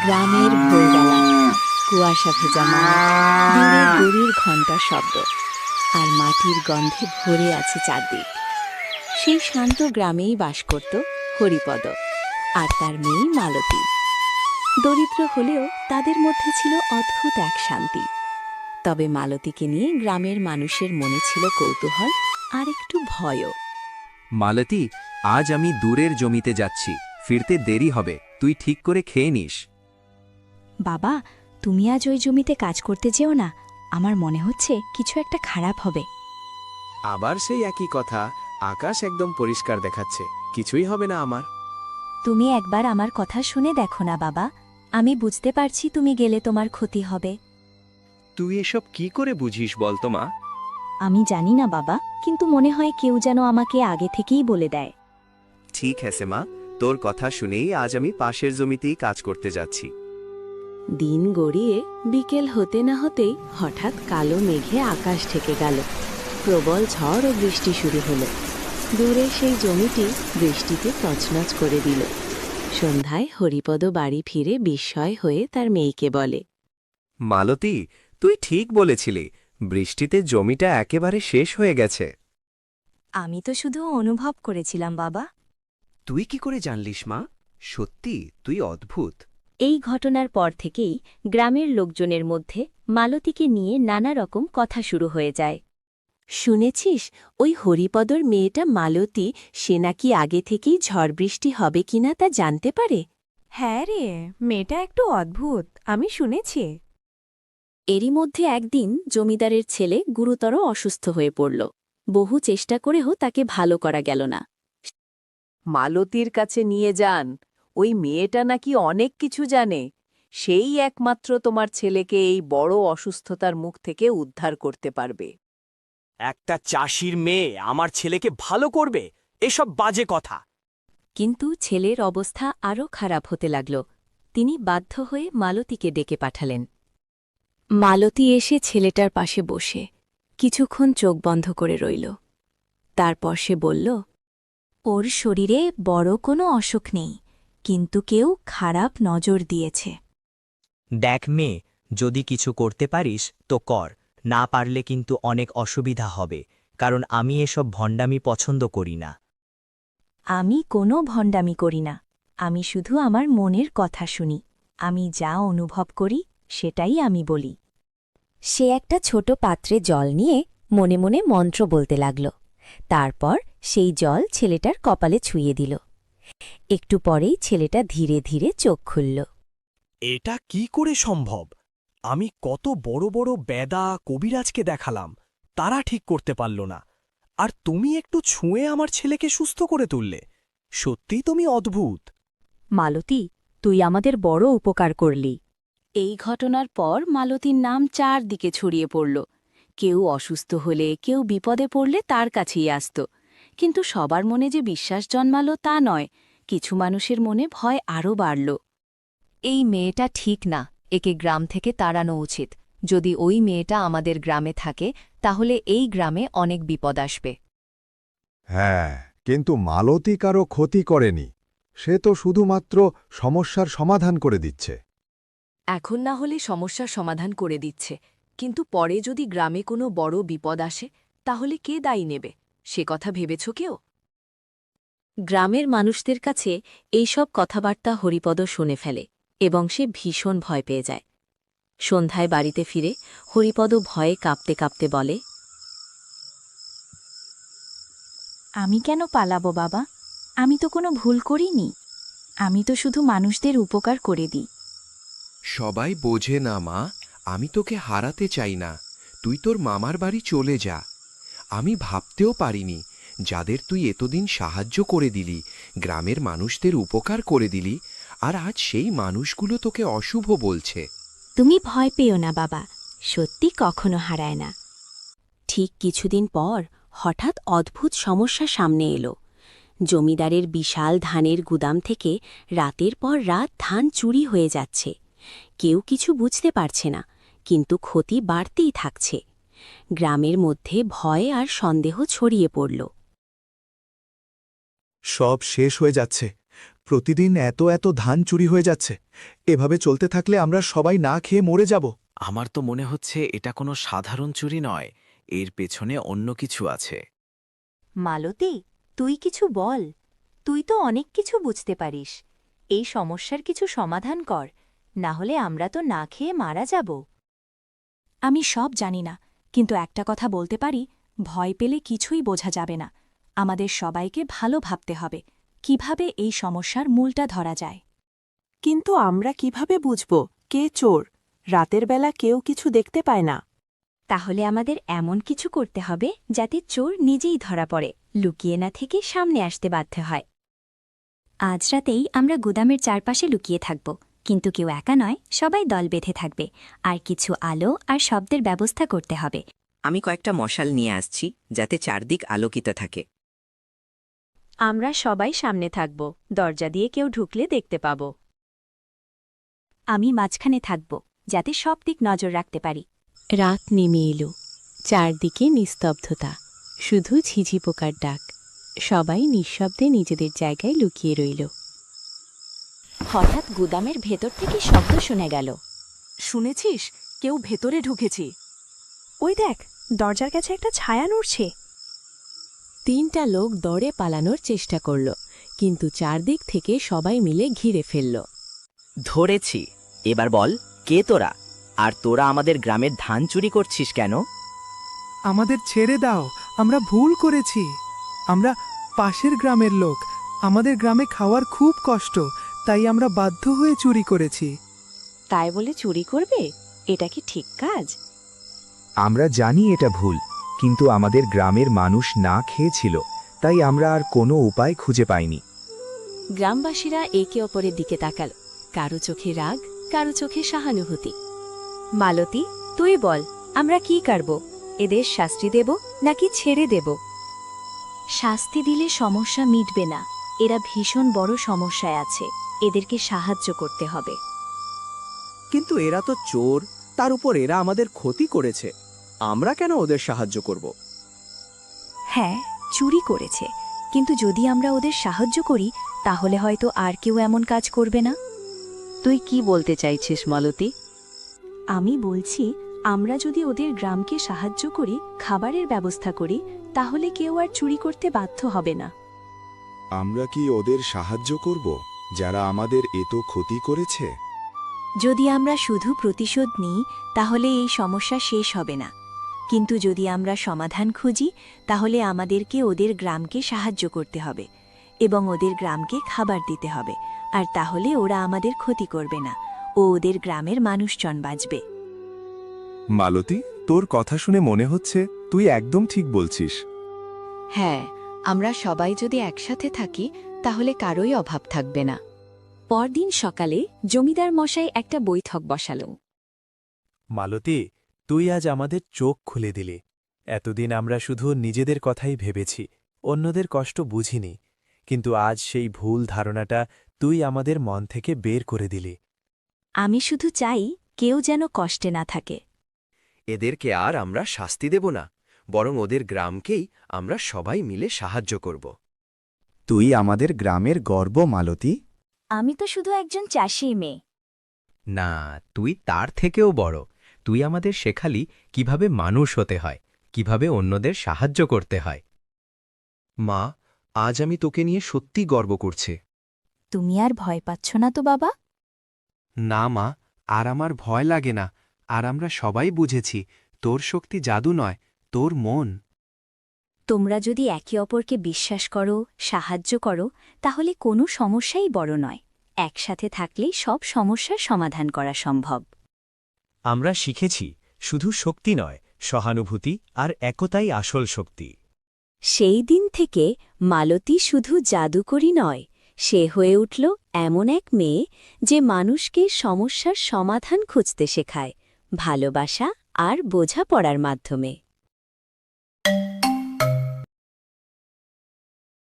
গ্রামের ভোরবেলা, কুয়াশা ভেজা মাঠ, দূরে গরুর ঘণ্টার শব্দ, আর মাটির গন্ধে ভরে আছে চারদিক। সেই শান্ত গ্রামেই বাস করত হরিপদ আর তার মেয়ে মালতী। দরিদ্র হলেও তাদের মধ্যে ছিল অদ্ভুত এক শান্তি। তবে মালতীকে নিয়ে গ্রামের মানুষের মনে ছিল কৌতূহল আর একটু ভয়ও। মালতী, আজ আমি দূরের জমিতে যাচ্ছি, ফিরতে দেরি হবে, তুই ঠিক করে খেয়ে নিস। বাবা, তুমি আজ ওই জমিতে কাজ করতে যেও না, আমার মনে হচ্ছে কিছু একটা খারাপ হবে। আবার সেই একই কথা, আকাশ একদম পরিষ্কার দেখাচ্ছে, কিছুই হবে না আমার। তুমি একবার আমার কথা শুনে দেখো না বাবা, আমি বুঝতে পারছি তুমি গেলে তোমার ক্ষতি হবে। তুই এসব কি করে বুঝিস বলতো মা? আমি জানি না বাবা, কিন্তু মনে হয় কেউ যেন আমাকে আগে থেকেই বলে দেয়। ঠিক আছে মা, তোর কথা শুনেই আজ আমি পাশের জমিতেই কাজ করতে যাচ্ছি। দিন গড়িয়ে বিকেল হতে না হতেই হঠাৎ কালো মেঘে আকাশ ঢেকে গেল। প্রবল ঝড় ও বৃষ্টি শুরু হলো। দূরে সেই জমিটি বৃষ্টিতে তছনছ করে দিল। সন্ধ্যায় হরিপদ বাড়ি ফিরে বিস্ময় হয়ে তার মেয়েকে বলে, মালতী, তুই ঠিক বলেছিলি, বৃষ্টিতে জমিটা একেবারে শেষ হয়ে গেছে। আমি তো শুধু অনুভব করেছিলাম বাবা। তুই কি করে জানলিস মা? সত্যি তুই অদ্ভুত। এই ঘটনার পর থেকেই গ্রামের লোকজনের মধ্যে মালতীকে নিয়ে নানা রকম কথা শুরু হয়ে যায়। শুনেছিস, ওই হরিপদর মেয়েটা মালতী, সে নাকি আগে থেকেই ঝড় বৃষ্টি হবে কিনা তা জানতে পারে। হ্যাঁ রে, মেয়েটা একটু অদ্ভুত, আমি শুনেছি। এরই মধ্যে একদিন জমিদারের ছেলে গুরুতর অসুস্থ হয়ে পড়ল। বহু চেষ্টা করেও তাকে ভালো করা গেল না। মালতীর কাছে নিয়ে যান, ওই মেয়েটা নাকি অনেক কিছু জানে, সেই একমাত্র তোমার ছেলেকে এই বড় অসুস্থতার মুখ থেকে উদ্ধার করতে পারবে। একটা চাষির মেয়ে আমার ছেলেকে ভালো করবে, এসব বাজে কথা। কিন্তু ছেলের অবস্থা আরও খারাপ হতে লাগল। তিনি বাধ্য হয়ে মালতীকে ডেকে পাঠালেন। মালতী এসে ছেলেটার পাশে বসে কিছুক্ষণ চোখ বন্ধ করে রইল। তারপর সে বলল, ওর শরীরে বড় কোনো অসুখ নেই, কিন্তু কেউ খারাপ নজর দিয়েছে। দেখ মেয়ে, যদি কিছু করতে পারিস তো কর, না পারলে কিন্তু অনেক অসুবিধা হবে, কারণ আমি এসব ভণ্ডামি পছন্দ করি না। আমি কোনো ভণ্ডামি করি না, আমি শুধু আমার মনের কথা শুনি। আমি যা অনুভব করি সেটাই আমি বলি। সে একটা ছোট পাত্রে জল নিয়ে মনে মনে মন্ত্র বলতে লাগল। তারপর সেই জল ছেলেটার কপালে ছুঁয়ে দিল। একটু পরেই ছেলেটা ধীরে ধীরে চোখ খুলল। এটা কি করে সম্ভব? আমি কত বড় বড় বেদা কবিরাজকে দেখালাম, তারা ঠিক করতে পারল না, আর তুমি একটু ছুঁয়ে আমার ছেলেকে সুস্থ করে তুললে। সত্যিই তুমি অদ্ভুত। মালতী, তুই আমাদের বড় উপকার করলি। এই ঘটনার পর মালতীর নাম চারদিকে ছড়িয়ে পড়ল। কেউ অসুস্থ হলে, কেউ বিপদে পড়লে তার কাছেই আসত। কিন্তু সবার মনে যে বিশ্বাস জন্মাল তা নয়, কিছু মানুষের মনে ভয় আরও বাড়ল। এই মেয়েটা ঠিক না, একে গ্রাম থেকে তাড়ানো উচিত। যদি ওই মেয়েটা আমাদের গ্রামে থাকে, তাহলে এই গ্রামে অনেক বিপদ আসবে। হ্যাঁ, কিন্তু মালতী কারো ক্ষতি করেনি, সে তো শুধুমাত্র সমস্যার সমাধান করে দিচ্ছে। এখন না হলে সমস্যার সমাধান করে দিচ্ছে, কিন্তু পরে যদি গ্রামে কোনো বড় বিপদ আসে, তাহলে কে দায়ী নেবে, সে কথা ভেবেছ কেউ? গ্রামের মানুষদের কাছে এইসব কথাবার্তা হরিপদ শুনে ফেলে এবং সে ভীষণ ভয় পেয়ে যায়। সন্ধ্যায় বাড়িতে ফিরে হরিপদ ভয়ে কাঁপতে কাঁপতে বলে, আমি কেন পালাবো বাবা? আমি তো কোনো ভুল করিনি। আমি তো শুধু মানুষদের উপকার করে দিই। সবাই বোঝে না মা, আমি তোকে হারাতে চাই না, তুই তোর মামার বাড়ি চলে যা। আমি ভাবতেও পারিনি, যাদের তুই এতদিন সাহায্য করে দিলি, গ্রামের মানুষদের উপকার করে দিলি, আর আজ সেই মানুষগুলো তোকে অশুভ বলছে। তুমি ভয় পেও না বাবা, সত্যি কখনো হারায় না। ঠিক কিছুদিন পর হঠাৎ অদ্ভুত সমস্যা সামনে এলো। জমিদারের বিশাল ধানের গুদাম থেকে রাতের পর রাত ধান চুরি হয়ে যাচ্ছে। কেউ কিছু বুঝতে পারছে না, কিন্তু ক্ষতি বাড়তেই থাকছে। গ্রামের মধ্যে ভয় আর সন্দেহ ছড়িয়ে পড়ল। সব শেষ হয়ে যাচ্ছে, প্রতিদিন এত এত ধান চুরি হয়ে যাচ্ছে। এভাবে চলতে থাকলে আমরা সবাই না খেয়ে মরে যাব। আমার তো মনে হচ্ছে এটা কোনো সাধারণ চুরি নয়, এর পেছনে অন্য কিছু আছে। মালতী, তুই কিছু বল। তুই তো অনেক কিছু বুঝতে পারিস। এই সমস্যার কিছু সমাধান কর, না হলে আমরা তো না খেয়ে মারা যাব। আমি সব জানি না, কিন্তু একটা কথা বলতে পারি, ভয় পেলে কিছুই বোঝা যাবে না। আমাদের সবাইকে ভালো ভাবতে হবে কিভাবে এই সমস্যার মূলটা ধরা যায়। কিন্তু আমরা কিভাবে বুঝব কে চোর? রাতের বেলা কেউ কিছু দেখতে পায় না। তাহলে আমাদের এমন কিছু করতে হবে যাতে চোর নিজেই ধরা পড়ে, লুকিয়ে না থেকে সামনে আসতে বাধ্য হয়। আজ রাতেই আমরা গুদামের চারপাশে লুকিয়ে থাকব, কিন্তু কেউ একা নয়, সবাই দল বেঁধে থাকবে, আর কিছু আলো আর শব্দের ব্যবস্থা করতে হবে। আমি কয়েকটা মশাল নিয়ে আসছি, যাতে চারদিক আলোকিত থাকে। আমরা সবাই সামনে থাকব, দরজা দিয়ে কেউ ঢুকলে দেখতে পাব। আমি মাঝখানে থাকব, যাতে সব দিক নজর রাখতে পারি। রাত নেমে এলো, চারদিকে নিস্তব্ধতা, শুধু ঝিঝি পোকার ডাক। সবাই নিঃশব্দে নিজেদের জায়গায় লুকিয়ে রইল। হঠাৎ গুদামের ভেতর থেকে শব্দ শুনে গেল। শুনেছিস? কেউ ভেতরে ঢুকেছে। ওই দেখ, দরজার কাছে একটা ছায়া নড়ছে। 3টা লোক দৌড়ে পালানোর চেষ্টা করল, কিন্তু চারদিক থেকে সবাই মিলে ঘিরে ফেলল। ধরেছি। এবার বল, কে তোরা? আর তোরা আমাদের গ্রামের ধান চুরি করছিস কেন? আমাদের ছেড়ে দাও, আমরা ভুল করেছি। আমরা পাশের গ্রামের লোক, আমাদের গ্রামে খাওয়ার খুব কষ্ট, তাই আমরা বাধ্য হয়ে চুরি করেছি। তাই বলে চুরি করবে? এটা কি ঠিক কাজ? আমরা জানি এটা ভুল, কিন্তু আমাদের গ্রামের মানুষ না খেয়েছিল, তাই আমরা আর কোনো উপায় খুঁজে পাইনি। গ্রামবাসীরা একে অপরের দিকে তাকাল, কারো চোখে রাগ, কারো চোখে সহানুভূতি। মালতী, তুই বল, আমরা কি করব? এদের শাস্তি দেব নাকি ছেড়ে দেব? শাস্তি দিলে সমস্যা মিটবে না, এরা ভীষণ বড় সমস্যায় আছে, এদেরকে সাহায্য করতে হবে। কিন্তু এরা তো চোর, তার উপর এরা আমাদের ক্ষতি করেছে। আমরা কেন ওদের সাহায্য করব? হ্যাঁ, চুরি করেছে, কিন্তু যদি আমরা ওদের সাহায্য করি তাহলে হয়তো আর কেউ এমন কাজ করবে না। তুই কি বলতে চাইছিস মালতী? আমি বলছি, আমরা যদি ওদের গ্রামকে সাহায্য করি, খাবারের ব্যবস্থা করি, তাহলে কেউ আর চুরি করতে বাধ্য হবে না। আমরা কি ওদের সাহায্য করব, যারা আমাদের এত ক্ষতি করেছে? যদি আমরা শুধু প্রতিশোধ নিই তাহলে এই সমস্যা শেষ হবে না, কিন্তু যদি আমরা সমাধান খুঁজি তাহলে আমাদেরকে ওদের গ্রামকে সাহায্য করতে হবে এবং ওদের গ্রামকে খাবার দিতে হবে, আর তাহলে ওরা আমাদের ক্ষতি করবে না ও ওদের গ্রামের মানুষজন বাঁচবে। মালতী, তোর কথা শুনে মনে হচ্ছে তুই একদম ঠিক বলছিস। হ্যাঁ, আমরা সবাই যদি একসাথে থাকি তাহলে কারোই অভাব থাকবে না। পরদিন সকালে জমিদার মশাই একটা বৈঠক বসালো। মালতী, তুই আজ আমাদের চোখ খুলে দিলি। এতদিন আমরা শুধু নিজেদের কথাই ভেবেছি, অন্যদের কষ্ট বুঝিনি, কিন্তু আজ সেই ভুল ধারণাটা তুই আমাদের মন থেকে বের করে দিলি। আমি শুধু চাই কেউ যেন কষ্টে না থাকে। এদেরকে আর আমরা শাস্তি দেব না, বরং ওদের গ্রামকেই আমরা সবাই মিলে সাহায্য করব। তুই আমাদের গ্রামের গর্ব, মালতী। আমি তো শুধু একজন চাষী মেয়ে। না, তুই তার থেকেও বড়। তুই আমাদের শেখালি কিভাবে মানুষ হতে হয়, কিভাবে অন্যদের সাহায্য করতে হয়। মা, আজ আমি তোকে নিয়ে সত্যি গর্ব করছে। তুমি আর ভয় পাচ্ছ না তো বাবা? না মা, আর আমার ভয় লাগে না, আর আমরা সবাই বুঝেছি তোর শক্তি জাদু নয়, তোর মন। তোমরা যদি একে অপরকে বিশ্বাস করো, সাহায্য করো, তাহলে কোনো সমস্যাই বড় নয়। একসাথে থাকলেই সব সমস্যার সমাধান করা সম্ভব। আমরা শিখেছি শুধু শক্তি নয়, সহানুভূতি আর একতাই আসল শক্তি। সেই দিন থেকে মালতী শুধু জাদুকরী নয়, সে হয়ে উঠল এমন এক মেয়ে যে মানুষকে সমস্যার সমাধান খুঁজতে শেখায়, ভালোবাসা আর বোঝাপড়ার মাধ্যমে।